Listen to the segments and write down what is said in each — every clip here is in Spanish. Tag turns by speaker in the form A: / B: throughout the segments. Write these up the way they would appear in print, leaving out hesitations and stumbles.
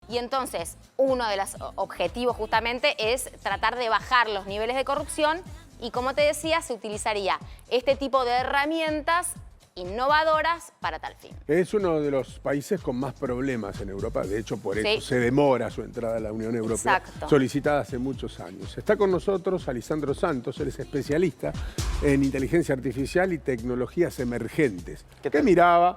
A: Y entonces, uno de los objetivos justamente es tratar de bajar los niveles de corrupción y, como te decía, se utilizaría este tipo de herramientas innovadoras para tal fin.
B: Es uno de los países con más problemas en Europa. De hecho, por eso se demora su entrada a la Unión Europea, solicitada hace muchos años. Está con nosotros Alisandro Santos, él es especialista en inteligencia artificial y tecnologías emergentes. ¿Qué miraba?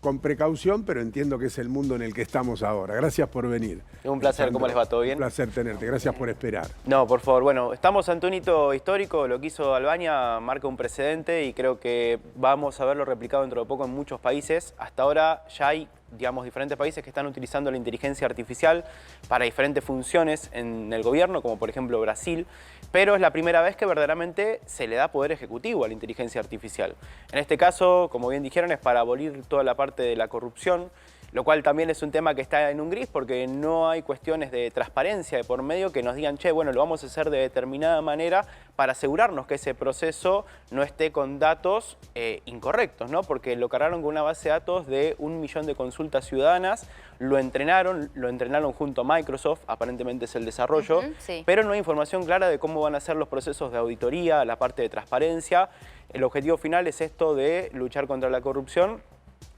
B: Con precaución, pero entiendo que es el mundo en el que estamos ahora. Gracias por venir.
C: Un placer, ¿cómo les va? ¿Todo bien?
B: Un placer tenerte, gracias por esperar.
C: No, por favor, bueno, estamos ante un hito histórico, lo que hizo Albania marca un precedente y creo que vamos a verlo replicado dentro de poco en muchos países. Hasta ahora ya hay, digamos, diferentes países que están utilizando la inteligencia artificial para diferentes funciones en el gobierno, como por ejemplo Brasil, pero es la primera vez que verdaderamente se le da poder ejecutivo a la inteligencia artificial. En este caso, como bien dijeron, es para abolir toda la parte de la corrupción, lo cual también es un tema que está en un gris porque no hay cuestiones de transparencia de por medio que nos digan, che, bueno, lo vamos a hacer de determinada manera para asegurarnos que ese proceso no esté con datos incorrectos, ¿no? Porque lo cargaron con una base de datos de 1 millón de consultas ciudadanas, lo entrenaron junto a Microsoft, aparentemente es el desarrollo, pero no hay información clara de cómo van a ser los procesos de auditoría, la parte de transparencia. El objetivo final es esto de luchar contra la corrupción.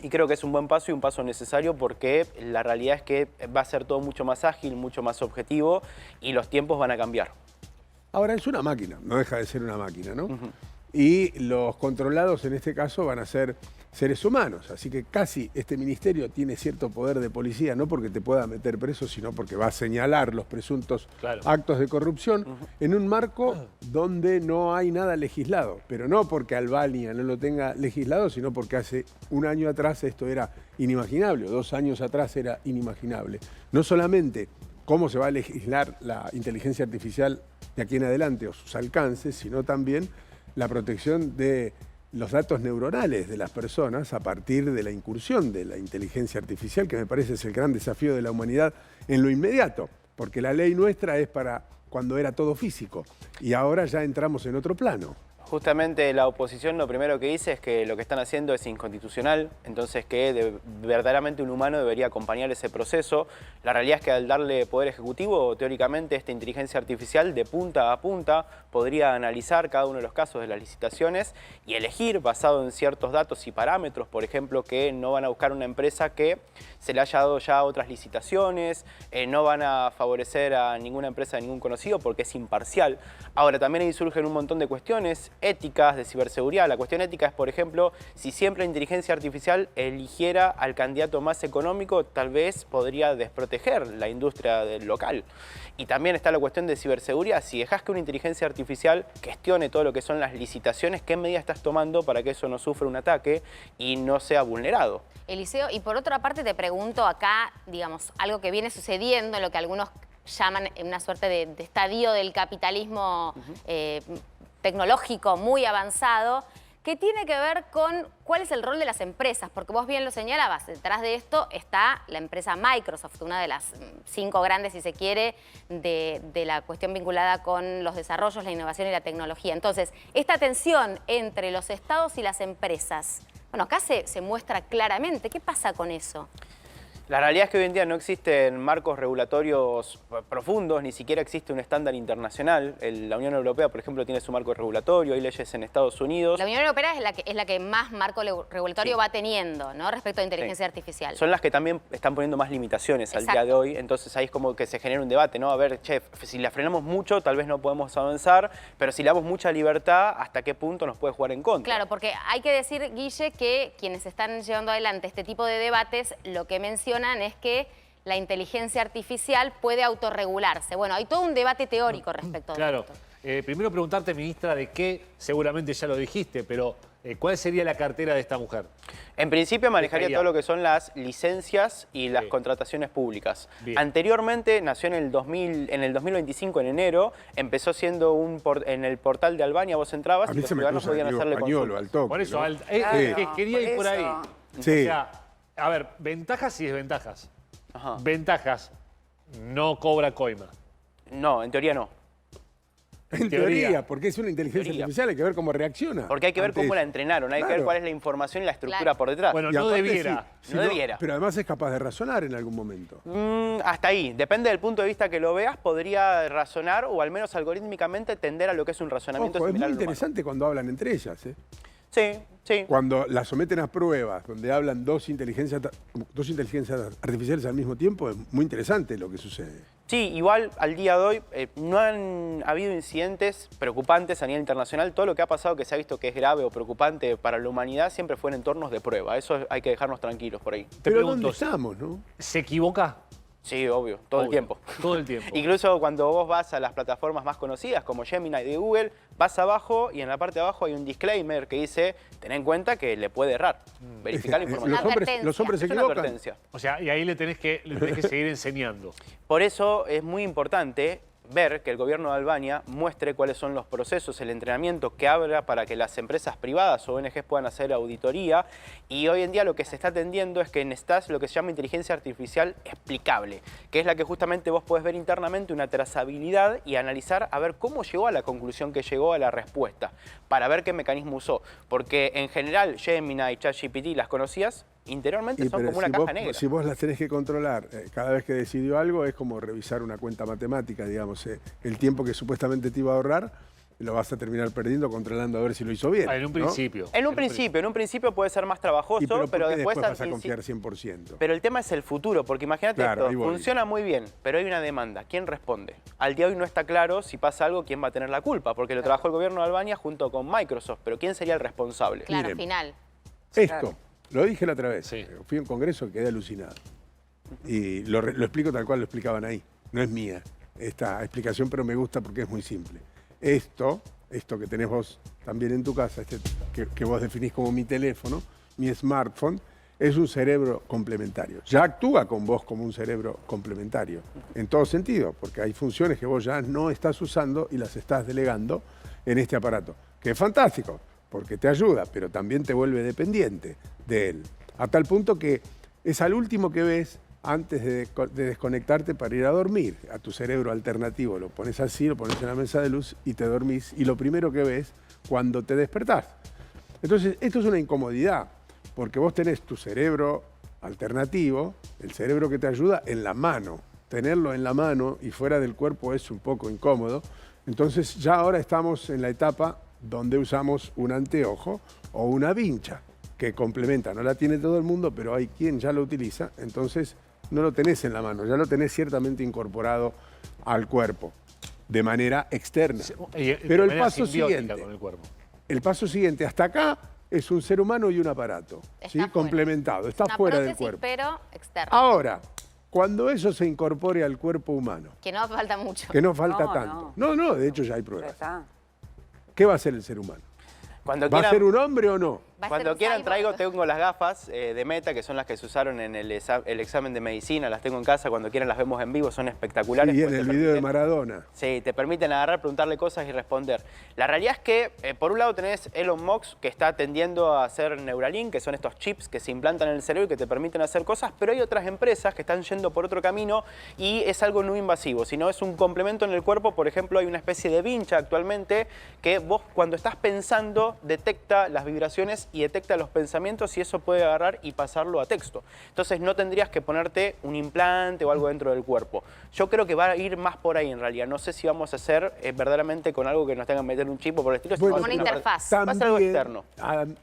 C: Y creo que es un buen paso y un paso necesario porque la realidad es que va a ser todo mucho más ágil, mucho más objetivo y los tiempos van a cambiar.
B: Ahora es una máquina, no deja de ser una máquina, ¿no? Y los controlados en este caso van a ser seres humanos, así que casi este ministerio tiene cierto poder de policía, no porque te pueda meter preso, sino porque va a señalar los presuntos actos de corrupción en un marco donde no hay nada legislado, pero no porque Albania no lo tenga legislado, sino porque hace un año atrás esto era inimaginable, o 2 años atrás era inimaginable. No solamente cómo se va a legislar la inteligencia artificial de aquí en adelante o sus alcances, sino también la protección de los datos neuronales de las personas a partir de la incursión de la inteligencia artificial, que me parece es el gran desafío de la humanidad en lo inmediato, porque la ley nuestra es para cuando era todo físico y ahora ya entramos en otro plano.
C: Justamente la oposición lo primero que dice es que lo que están haciendo es inconstitucional, entonces que verdaderamente un humano debería acompañar ese proceso. La realidad es que al darle poder ejecutivo, teóricamente esta inteligencia artificial de punta a punta podría analizar cada uno de los casos de las licitaciones y elegir basado en ciertos datos y parámetros, por ejemplo, que no van a buscar una empresa que se le haya dado ya otras licitaciones, no van a favorecer a ninguna empresa de ningún conocido porque es imparcial. Ahora, también ahí surgen un montón de cuestiones éticas de ciberseguridad. La cuestión ética es, por ejemplo, si siempre la inteligencia artificial eligiera al candidato más económico, tal vez podría desproteger la industria del local. Y también está la cuestión de ciberseguridad. Si dejas que una inteligencia artificial gestione todo lo que son las licitaciones, ¿qué medidas estás tomando para que eso no sufra un ataque y no sea vulnerado?
A: Eliseo, y por otra parte te pregunto acá, digamos, algo que viene sucediendo en lo que algunos llaman una suerte de estadio del capitalismo tecnológico muy avanzado, que tiene que ver con cuál es el rol de las empresas, porque vos bien lo señalabas, detrás de esto está la empresa Microsoft, una de las 5 grandes, si se quiere, de la cuestión vinculada con los desarrollos, la innovación y la tecnología. Entonces, esta tensión entre los estados y las empresas, bueno, acá se muestra claramente. ¿Qué pasa con eso?
C: La realidad es que hoy en día no existen marcos regulatorios profundos, ni siquiera existe un estándar internacional. La Unión Europea, por ejemplo, tiene su marco regulatorio, hay leyes en Estados Unidos.
A: La Unión Europea es la que más marco regulatorio va teniendo, ¿no? Respecto a inteligencia artificial.
C: Son las que también están poniendo más limitaciones al día de hoy, entonces ahí es como que se genera un debate, ¿no? A ver, che, si la frenamos mucho, tal vez no podemos avanzar, pero si le damos mucha libertad, ¿hasta qué punto nos puede jugar en contra?
A: Claro, porque hay que decir, Guille, que quienes están llevando adelante este tipo de debates, lo que mencionan es que la inteligencia artificial puede autorregularse. Bueno, hay todo un debate teórico respecto a esto.
D: Primero preguntarte, ministra, de qué, seguramente ya lo dijiste, pero ¿cuál sería la cartera de esta mujer?
C: En principio manejaría todo lo que son las licencias y las contrataciones públicas. Anteriormente nació en el 2025, en enero, empezó siendo en el portal de Albania, vos entrabas y los ciudadanos podían hacerle consultas.
D: Por eso, quería ir por ahí. O sea, a ver, ventajas y desventajas. Ventajas, no cobra coima.
C: No, en teoría no.
B: En teoría, porque es una inteligencia artificial, hay que ver cómo reacciona.
C: Porque hay que ver cómo la entrenaron, hay que ver cuál es la información y la estructura por detrás.
D: Bueno,
B: Y
D: no
B: aparte,
D: debiera.
C: No debiera.
B: Pero además es capaz de razonar en algún momento.
C: Hasta ahí, depende del punto de vista que lo veas, podría razonar o al menos algorítmicamente tender a lo que es un razonamiento
B: Ojo, es
C: similar
B: muy
C: al humano.
B: interesante cuando hablan entre ellas, ¿eh?
C: Sí, sí.
B: Cuando las someten a pruebas, donde hablan dos inteligencias artificiales al mismo tiempo, es muy interesante lo que sucede.
C: Sí, igual al día de hoy no han habido incidentes preocupantes a nivel internacional. Todo lo que ha pasado que se ha visto que es grave o preocupante para la humanidad siempre fue en entornos de prueba. Eso hay que dejarnos tranquilos por ahí.
B: Pero
D: pregunto,
B: ¿dónde estamos, no?
D: ¿Se equivoca?
C: Sí, obvio, todo el tiempo.
D: Todo el tiempo.
C: Incluso cuando vos vas a las plataformas más conocidas como Gemini de Google, vas abajo y en la parte de abajo hay un disclaimer que dice, ten en cuenta que le puede errar. Verificar la información.
B: Los hombres se
C: Es una
B: equivocan.
C: advertencia.
D: O sea, y ahí le tenés que seguir enseñando.
C: Por eso es muy importante ver que el gobierno de Albania muestre cuáles son los procesos, el entrenamiento que habrá para que las empresas privadas o ONGs puedan hacer auditoría. Y hoy en día lo que se está atendiendo es que necesitas lo que se llama inteligencia artificial explicable, que es la que justamente vos podés ver internamente una trazabilidad y analizar a ver cómo llegó a la conclusión que llegó a la respuesta, para ver qué mecanismo usó. Porque en general Gemini y ChatGPT, ¿las conocías? Interiormente son como una caja negra.
B: Si vos las tenés que controlar cada vez que decidió algo, es como revisar una cuenta matemática, digamos. El tiempo que supuestamente te iba a ahorrar, lo vas a terminar perdiendo controlando a ver si lo hizo bien.
D: En un
B: ¿no?
D: principio.
C: En un principio puede ser más trabajoso,
B: ¿Y pero
C: después
B: vas a confiar 100%?
C: Pero el tema es el futuro, porque imagínate
B: Claro, ahí
C: esto,
B: voy.
C: funciona muy bien, pero hay una demanda. ¿Quién responde? Al día de hoy no está claro si pasa algo, quién va a tener la culpa, porque lo trabajó el gobierno de Albania junto con Microsoft, pero ¿quién sería el responsable?
A: Claro,
B: Miren.
A: final.
B: Esto, lo dije la otra vez,
D: Sí.
B: fui a un congreso, quedé alucinado. Y lo explico tal cual lo explicaban ahí. No es mía esta explicación, pero me gusta porque es muy simple. Esto que tenés vos también en tu casa, que vos definís como mi teléfono, mi smartphone, es un cerebro complementario. Ya actúa con vos como un cerebro complementario, en todo sentido, porque hay funciones que vos ya no estás usando y las estás delegando en este aparato, que es fantástico, porque te ayuda, pero también te vuelve dependiente de él. A tal punto que es al último que ves antes de desconectarte para ir a dormir, a tu cerebro alternativo. Lo pones así, lo pones en la mesa de luz y te dormís. Y lo primero que ves cuando te despertás. Entonces, esto es una incomodidad, porque vos tenés tu cerebro alternativo, el cerebro que te ayuda, en la mano. Tenerlo en la mano y fuera del cuerpo es un poco incómodo. Entonces, ya ahora estamos en la etapa donde usamos un anteojo o una vincha, que complementa. No la tiene todo el mundo, pero hay quien ya lo utiliza. Entonces, no lo tenés en la mano, ya lo tenés ciertamente incorporado al cuerpo, de manera externa. Pero el paso siguiente,
D: con el cuerpo.
B: el paso siguiente, hasta acá es un ser humano y un aparato,
A: Está
B: ¿sí?
A: fuera.
B: Complementado, está
A: Una
B: fuera del
A: prótesis,
B: cuerpo.
A: pero externa.
B: Ahora, cuando eso se incorpore al cuerpo humano,
A: Que no falta mucho.
B: que no falta
E: No,
B: tanto. No, de hecho ya hay
E: Ya
B: pruebas.
E: está.
B: ¿Qué va a hacer el ser humano?
C: Cuando
B: ¿Va a
C: quieran,
B: ser un hombre o no?
A: Va a ser
C: cuando
A: un
C: quieran
A: cyborg.
C: tengo las gafas de Meta, que son las que se usaron en el examen de medicina, las tengo en casa, cuando quieran las vemos en vivo, son espectaculares.
B: Y en
C: porque
B: el
C: te
B: video de
C: permiten-
B: Maradona.
C: Sí, te permiten agarrar, preguntarle cosas y responder. La realidad es que, por un lado, tenés Elon Musk, que está tendiendo a hacer Neuralink, que son estos chips que se implantan en el cerebro y que te permiten hacer cosas, pero hay otras empresas que están yendo por otro camino y es algo no invasivo, sino es un complemento en el cuerpo. Por ejemplo, hay una especie de vincha actualmente que vos, cuando estás pensando, detecta las vibraciones y detecta los pensamientos y eso puede agarrar y pasarlo a texto. Entonces no tendrías que ponerte un implante o algo dentro del cuerpo. Yo creo que va a ir más por ahí en realidad. No sé si vamos a hacer verdaderamente con algo que nos tengan que meter un chip o por el estilo. sino
B: Bueno,
C: va a ser
A: Como una interfaz.
C: Va a ser algo
B: También
C: externo.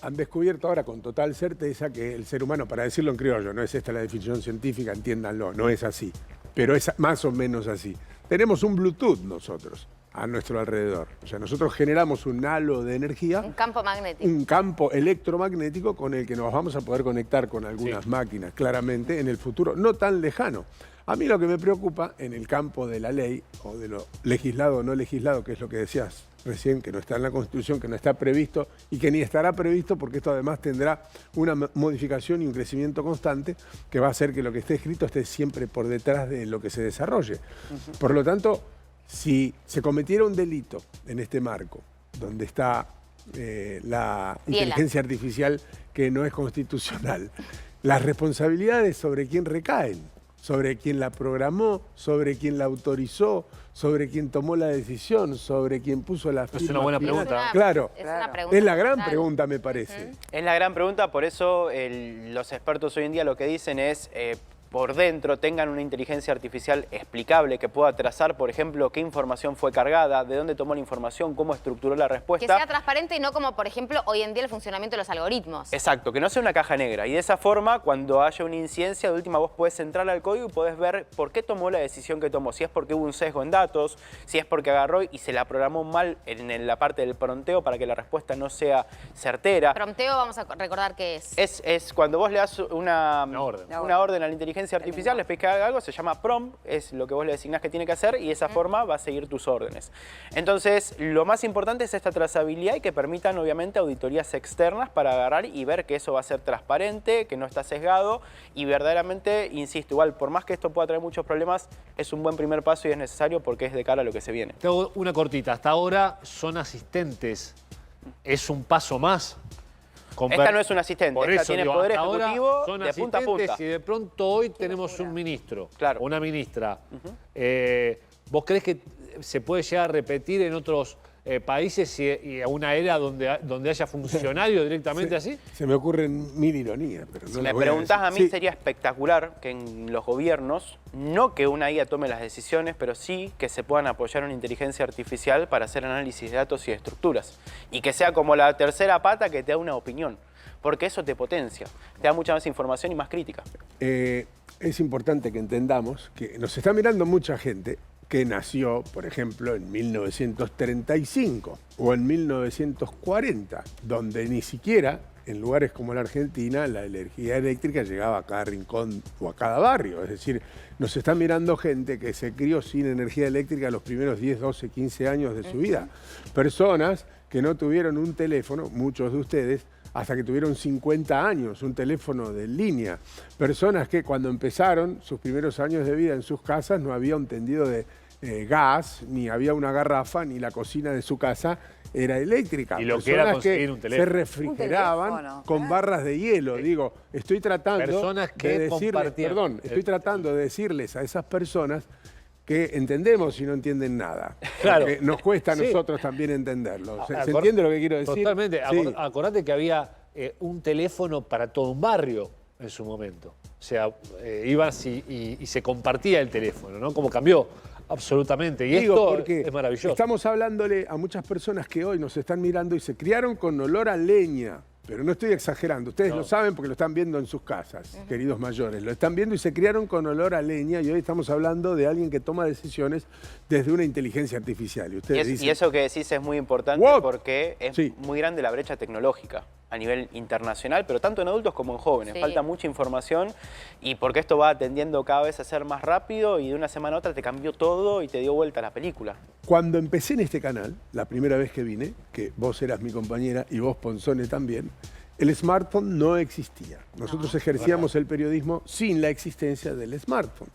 B: han descubierto ahora con total certeza que el ser humano, para decirlo en criollo, no es esta la definición científica, entiéndanlo, no es así, pero es más o menos así. Tenemos un Bluetooth nosotros a nuestro alrededor. O sea, nosotros generamos un halo de energía,
A: Un campo magnético.
B: un campo electromagnético con el que nos vamos a poder conectar con algunas máquinas, claramente, en el futuro no tan lejano. A mí lo que me preocupa en el campo de la ley, o de lo legislado o no legislado, que es lo que decías recién, que no está en la Constitución, que no está previsto y que ni estará previsto, porque esto además tendrá una modificación y un crecimiento constante que va a hacer que lo que esté escrito esté siempre por detrás de lo que se desarrolle. Por lo tanto, si se cometiera un delito en este marco, donde está la inteligencia artificial que no es constitucional, las responsabilidades sobre quién recaen. sobre quién la programó, sobre quién la autorizó, sobre quién tomó la decisión, sobre quién puso la firma.
D: Es una buena
B: final.
D: pregunta.
B: Claro,
A: Es una pregunta
B: es la gran
A: fundamental.
B: pregunta, me parece.
C: Es la gran pregunta, por eso los expertos hoy en día lo que dicen es por dentro tengan una inteligencia artificial explicable que pueda trazar, por ejemplo, qué información fue cargada, de dónde tomó la información, cómo estructuró la
A: Que
C: respuesta.
A: sea transparente y no como, por ejemplo, hoy en día el funcionamiento de los algoritmos.
C: Exacto, que no sea una caja negra. Y de esa forma, cuando haya una incidencia, de última vos podés entrar al código y podés ver por qué tomó la decisión que tomó. Si es porque hubo un sesgo en datos, si es porque agarró y se la programó mal en la parte del prompteo para que la respuesta no sea certera.
A: Prompteo, vamos a recordar qué es.
C: Es cuando vos le das una orden a la inteligencia artificial, le pedís que haga algo, se llama prompt, es lo que vos le designás que tiene que hacer y de esa forma va a seguir tus órdenes. Entonces, lo más importante es esta trazabilidad y que permitan, obviamente, auditorías externas para agarrar y ver que eso va a ser transparente, que no está sesgado y verdaderamente, insisto, igual, por más que esto pueda traer muchos problemas, es un buen primer paso y es necesario porque es de cara a lo que se viene.
D: Te hago una cortita. Hasta ahora son asistentes. ¿Es un paso más?
C: Esta no es un asistente,
D: Por
C: esta
D: eso,
C: tiene
D: digo,
C: poder
D: hasta ahora
C: ejecutivo
D: son
C: de punta a
D: asistentes
C: punta.
D: y de pronto hoy tenemos un ministro,
C: Claro.
D: una ministra. ¿Vos crees que se puede llegar a repetir en otros países y a una era donde haya funcionarios directamente así?
B: Se me ocurren mil ironías, pero no
C: Si
B: las
C: me
B: voy a
C: preguntás a
B: decir.
C: mí,
B: Sí.
C: sería espectacular que en los gobiernos, no que una IA tome las decisiones, pero sí que se puedan apoyar una inteligencia artificial para hacer análisis de datos y de estructuras. Y que sea como la tercera pata que te da una opinión, porque eso te potencia, te da mucha más información y más crítica.
B: Es importante que entendamos que nos está mirando mucha gente que nació, por ejemplo, en 1935 o en 1940, donde ni siquiera en lugares como la Argentina la energía eléctrica llegaba a cada rincón o a cada barrio. Es decir, nos está mirando gente que se crió sin energía eléctrica los primeros 10, 12, 15 años de su vida. Personas que no tuvieron un teléfono, muchos de ustedes, hasta que tuvieron 50 años, un teléfono de línea. Personas que cuando empezaron sus primeros años de vida en sus casas no había un tendido de gas, ni había una garrafa, ni la cocina de su casa era eléctrica.
D: Y lo que era
B: Personas
D: conseguir un teléfono.
B: se refrigeraban
E: Un teléfono,
B: con
E: claro.
B: barras de hielo. Digo, estoy tratando
D: Personas que
B: de decirles,
D: compartían.
B: perdón, estoy tratando de decirles a esas personas que entendemos y no entienden nada.
D: Claro.
B: Porque nos cuesta a
D: Sí.
B: nosotros también entenderlo. ¿Se
D: Acor-
B: entiende lo que quiero decir?
D: Totalmente.
B: Sí.
D: Acordate que había un teléfono para todo un barrio en su momento. O sea, ibas y se compartía el teléfono, ¿no? Como cambió absolutamente. Y
B: Digo,
D: esto
B: porque
D: es maravilloso.
B: estamos hablándole a muchas personas que hoy nos están mirando y se criaron con olor a leña. Pero no estoy exagerando, ustedes lo saben porque lo están viendo en sus casas, queridos mayores. Lo están viendo y se criaron con olor a leña y hoy estamos hablando de alguien que toma decisiones desde una inteligencia artificial. Y ustedes dicen,
C: Y eso que decís es muy importante
B: What?
C: porque es
B: Sí.
C: muy grande la brecha tecnológica a nivel internacional, pero tanto en adultos como en jóvenes.
A: Sí.
C: Falta mucha información y porque esto va tendiendo cada vez a ser más rápido y de una semana a otra te cambió todo y te dio vuelta la película.
B: Cuando empecé en este canal, la primera vez que vine, que vos eras mi compañera y vos, Ponzone, también, el smartphone no existía. Nosotros ejercíamos el periodismo sin la existencia del smartphone.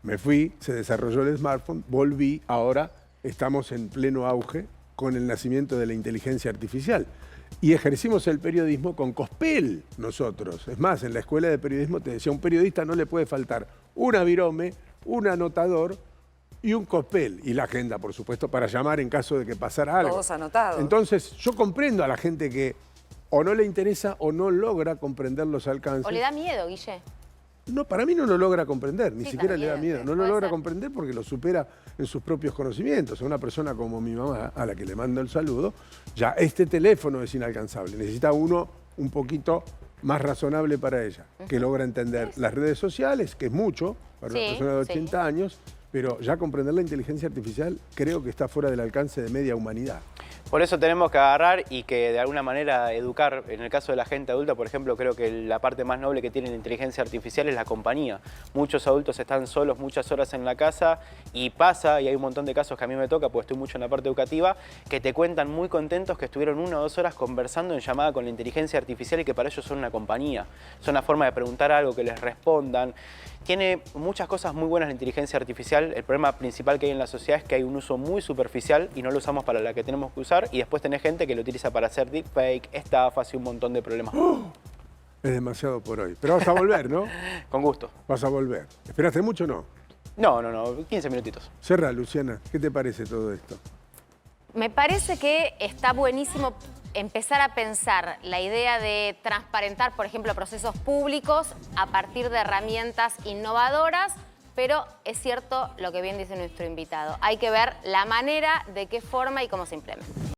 B: Me fui, se desarrolló el smartphone, volví, ahora estamos en pleno auge con el nacimiento de la inteligencia artificial. Y ejercimos el periodismo con Cospel nosotros. Es más, en la escuela de periodismo te decía, a un periodista no le puede faltar una virome, un anotador y un Cospel. Y la agenda, por supuesto, para llamar en caso de que pasara algo.
E: Todos anotados.
B: Entonces, yo comprendo a la gente que o no le interesa o no logra comprender los alcances.
A: ¿O le da miedo, Guille?
B: No, para mí no lo logra comprender, ni
A: Sí,
B: siquiera le da
A: también,
B: miedo. No lo
A: puede
B: logra
A: ser.
B: comprender porque lo supera en sus propios conocimientos. A una persona como mi mamá, a la que le mando el saludo, ya este teléfono es inalcanzable. Necesita uno un poquito más razonable para ella, que logra entender las redes sociales, que es mucho para una
A: Sí,
B: persona de
A: sí.
B: 80 años, pero ya comprender la inteligencia artificial creo que está fuera del alcance de media humanidad.
C: Por eso tenemos que agarrar y que de alguna manera educar. En el caso de la gente adulta, por ejemplo, creo que la parte más noble que tiene la inteligencia artificial es la compañía. Muchos adultos están solos muchas horas en la casa y pasa, y hay un montón de casos que a mí me toca, porque estoy mucho en la parte educativa, que te cuentan muy contentos que estuvieron 1 o 2 horas conversando en llamada con la inteligencia artificial y que para ellos son una compañía. Es una forma de preguntar algo, que les respondan. Tiene muchas cosas muy buenas la inteligencia artificial. El problema principal que hay en la sociedad es que hay un uso muy superficial y no lo usamos para la que tenemos que usar. Y después tenés gente que lo utiliza para hacer deepfake, estafas y un montón de problemas.
B: Es demasiado por hoy. Pero vas a volver, ¿no?
C: Con gusto.
B: Vas a volver. ¿Esperaste mucho o no?
C: No, 15 minutitos.
B: Cerra, Luciana. ¿Qué te parece todo esto?
A: Me parece que está buenísimo empezar a pensar la idea de transparentar, por ejemplo, procesos públicos a partir de herramientas innovadoras, pero es cierto lo que bien dice nuestro invitado. Hay que ver la manera, de qué forma y cómo se implementa.